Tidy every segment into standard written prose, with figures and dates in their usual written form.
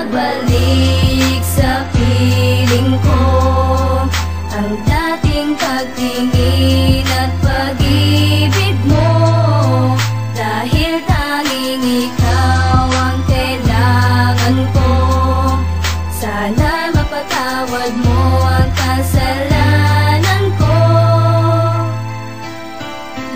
magbalik sa piling ko, ang dating pagtingin at pag-ibig mo, dahil tanging ikaw ang kailangan ko. Sana mapatawad mo ang kasalanan ko.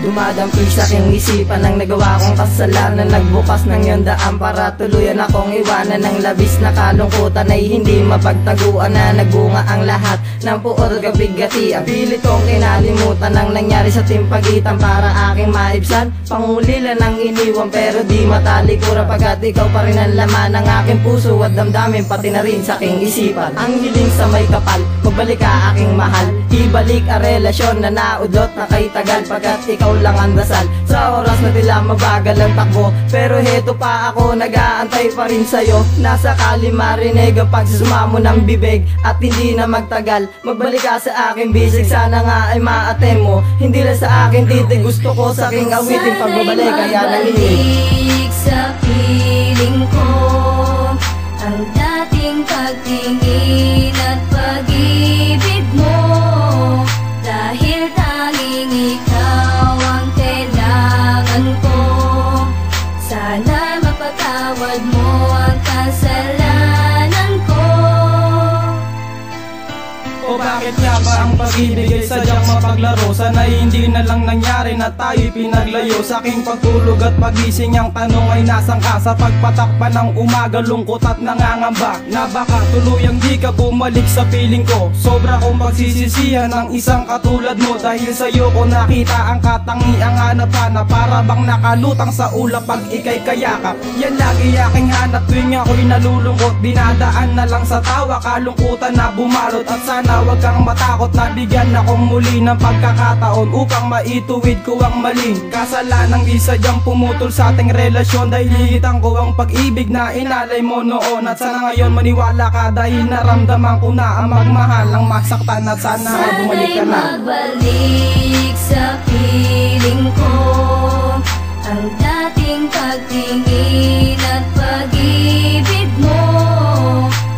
Dumadampi sa aking isipan ang nagawa kong kasalanan. Nagbukas ng iyong daan para tuluyan akong iwanan. Ng labis na kalungkutan ay hindi mapagtaguan na nagbunga ang lahat ng puot gabigati. Ang pilit kong kinalimutan ang nangyari sa timpagitan para aking maibsan. Pangulila ng iniwan pero di matalikuran, pagkat ikaw pa rin ang laman ng aking puso at damdamin, pati na rin sa aking isipan. Ang hiling sa may kapal, magbalik ka aking mahal. Ibalik ang relasyon na naudlot na kay tagal, pagkat ikaw lang ang dasal. Sa oras na tila mabagal ang takbo, pero heto pa ako, nag-aantay pa rin sa'yo. Nasa kali marinig ang pagsasama mo ng bibig, at hindi na magtagal magbalik ka sa aking bisig. Sana nga ay ma-attend mo, hindi lang sa aking titig. Gusto ko sa aking awitin pagbabalik, kaya nanginig sa piling ko, ang dating pagtingin at pag-ibig mo, dahil tanging ikaw ang kailangan ko. Sana mapatawad mo ang kasalanan ko. O bakit nga ba ang pag-ibig ay sadyang mapaglaro? Sana'y hindi na lang nangyari na tayo'y pinaglayo. Sa aking pagtulog at pagising ang tanong ay nasaan ka? Sa pagpatakpan ng umaga, lungkot at nangangamba na baka tuluyang di ka bumalik sa piling ko. Sobra kong pagsisisihan ng isang katulad mo, dahil sa'yo ko nakita ang katangiang hanap-hanap. Para bang nakalutang sa ulap pag ika'y kayakap. Yan lagi aking hanap tuwing ako'y nalulungkot. Dinadaan na lang sa tawa, kalungkutan na bumalot. At sana wag kang matakot na bigyan akong muli ng pagkakataon upang maituwid ko ang maling kasalanang di sadyang pumutol sa ating relasyon. Dahil hihitang ko ang pag-ibig na inalay mo noon, at sana ngayon maniwala ka, dahil naramdaman ko na ang magmahal ang masaktan. At sana bumalik ka na. Magbalik sa piling ko, ang dating pagtingin at pag-ibig mo,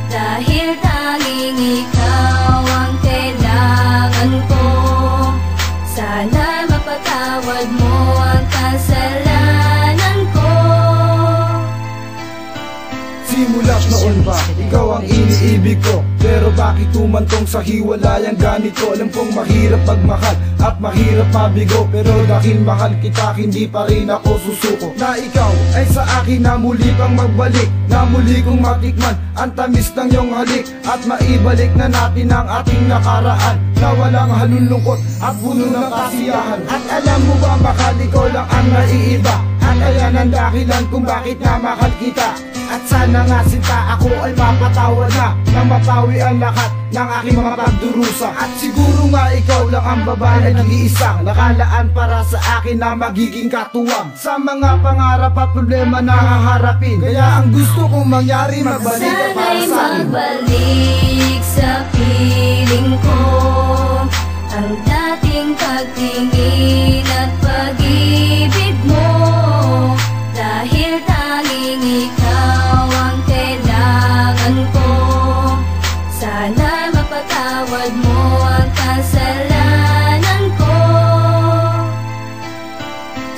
dahil tanging ikaw ang kailangan ko. Sana mapatawad mo ang kasalanan ko. Simula't noon pa, ikaw ang iniibig ko, pero bakit tumantong sa hiwalayang ganito? Alam kong mahirap magmahal at mahirap mabigo, pero dahil mahal kita, hindi pa rin ako susuko. Na ikaw ay sa akin na muli pang magbalik, na muli kong matikman ang tamis ng iyong halik, at maibalik na natin ang ating nakaraan na walang halulungkot at puno ng kasiyahan. At alam mo ba, mahal, ikaw lang ang naiiba, at ayan ang dahilan kung bakit na mahal kita. At sana nga sinta ako ay mapatawad na, nang mapawi ang lahat ng aking mga pagdurusa. At siguro nga ikaw lang ang babae na nag-iisang nakalaan para sa akin na magiging katuwang sa mga pangarap at problema na haharapin. Kaya ang gusto kong mangyari, magbalik ka para sa akin. Magbalik sa piling ko, ang dating pagtingin at pag-ibig mo, dahil tanging ikaw ang kailangan ko. Sana mapatawad mo ang kasalanan ko.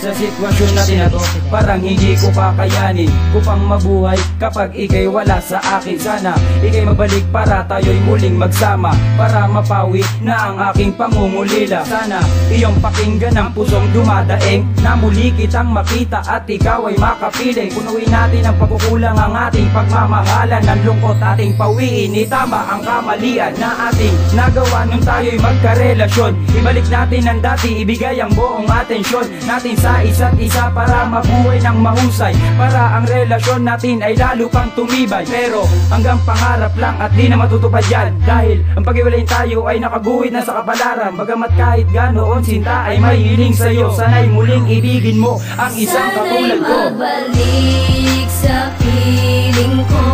Sa sitwasyon natin na to, parang hindi ko kakayanin kupang mabuhay kapag ika'y wala sa akin. Sana ika'y magbalik para tayo'y muling magsama, para mapawi na ang aking pangungulila. Sana iyong pakinggan ang pusong dumadaing, na muli kitang makita at ikaw ay makapiling. Punuin natin ang pagkukulang ang ating pagmamahalan, ng lungkot ating pawiin, itama ang kamalian na ating nagawa nung tayo'y magkarelasyon. Ibalik natin ang dati, ibigay ang buong atensyon natin sa isa't isa para mabuhay ng mahusay, para ang relasyon natin ay lalo pang tumibay. Pero hanggang pangarap lang at di na matutupad yan, dahil ang pag-iwalayin tayo ay nakaguhit na sa kapalaran. Bagamat kahit ganoon sinta ay may hiling sa'yo, sana'y muling ibigin mo ang isang katulad ko. Sana'y magbalik sa piling ko,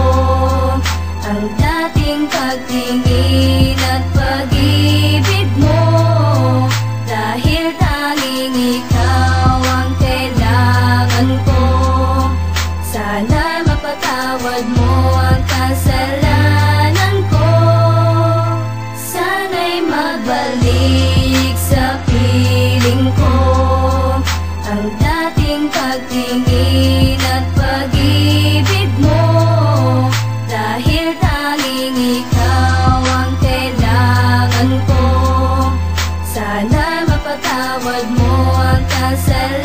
ang dating pagtingin at pag-ibig mo, dahil tanging ikaw ang kailangan ko. Sana mapatawad mo ang kasalanan sa